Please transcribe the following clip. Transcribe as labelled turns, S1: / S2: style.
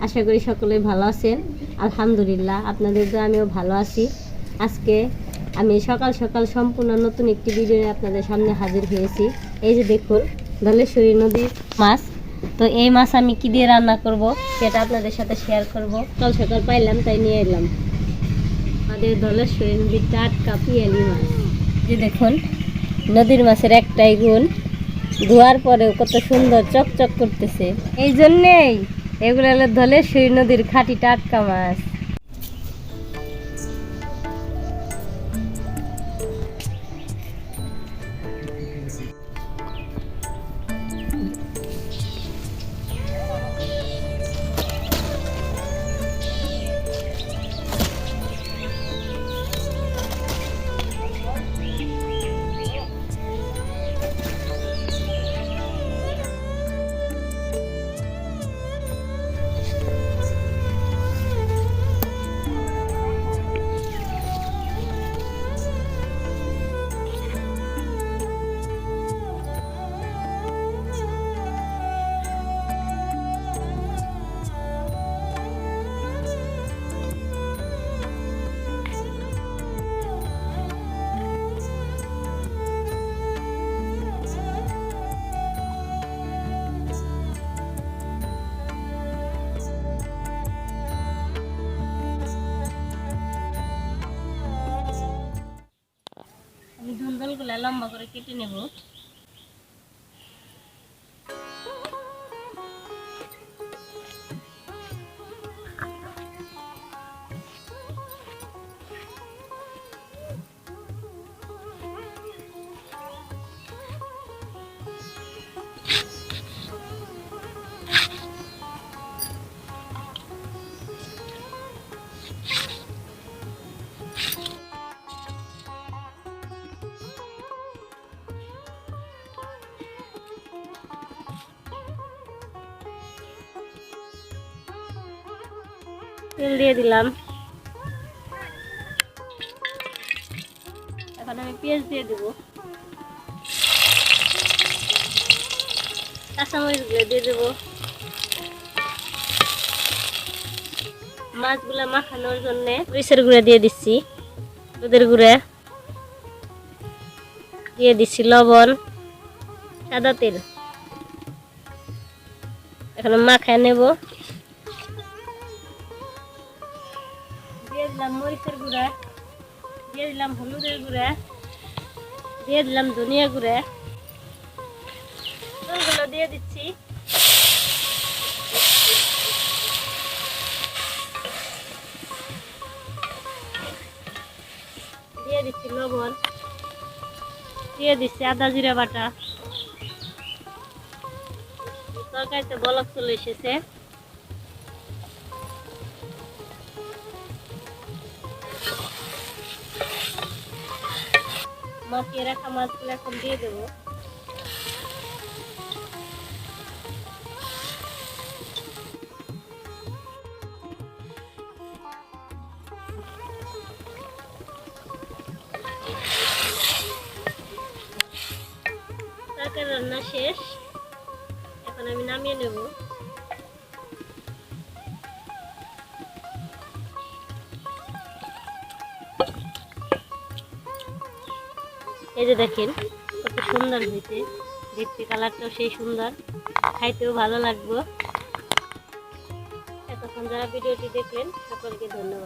S1: আশা করি সকলেই ভালো আছেন। আলহামদুলিল্লাহ, আপনাদের তো আমিও ভালো আছি। আজকে আমি সকাল সকাল সম্পূর্ণ নতুন একটি ভিডিও নিয়ে আপনাদের সামনে হাজির হয়েছি। এই যে দেখুন, ধলেশ্বরী নদীর মাছ। তো এই মাছ আমি কি দিয়ে রান্না করব সেটা আপনাদের সাথে শেয়ার করব। সকাল সকাল পাইলাম তাই নিয়ে এলাম আমাদের ধলেশ্বরী নদীর টাটকা পিয়ালি মাছ। যে দেখুন, নদীর মাছের একটাই গুণ, ধোয়ার পরেও কত সুন্দর চকচক করতেছে। এই জন্যেই এগুলো হলো ধলেশ্বরী নদীর খাঁটি টাটকা মাছ। আমি ধুন্দলগুলো লম্বা করে কেটে নেব। তেল দিয়ে দিলাম। এখন আমি পেঁয়াজ দিয়ে দেব, কাঁচামরিচ দিয়ে দেব। মাছগুলা মাখানোর জন্য মরিচের গুঁড়া দিয়ে দিচ্ছি, দুধের গুঁড়া দিয়ে দিচ্ছি, লবণ, সাদা তেল। এখন মাখায় নেব। দিয়ে দিলাম মরিচের গুঁড়া, দিয়ে দিলাম হলুদের গুঁড়া, দিয়ে দিলাম ধনিয়া গুঁড়া, ওগুলো দিয়ে দিচ্ছি। দিয়ে দিচ্ছি লবণ, দিয়ে দিচ্ছি আদা জিরা বাটা। তরকারিতে বলক চলে এসেছে। মাখিয়ে রাখা মাছগুলো এখন দিয়ে দেবো। তরকারি রান্না শেষ, এখন আমি নামিয়ে নেব। এই যে দেখেন কত সুন্দর হয়েছে, দেখতে কালারটাও সেই সুন্দর, খাইতেও ভালো লাগবে। এতক্ষণ যারা ভিডিওটি দেখলেন সকলকে ধন্যবাদ।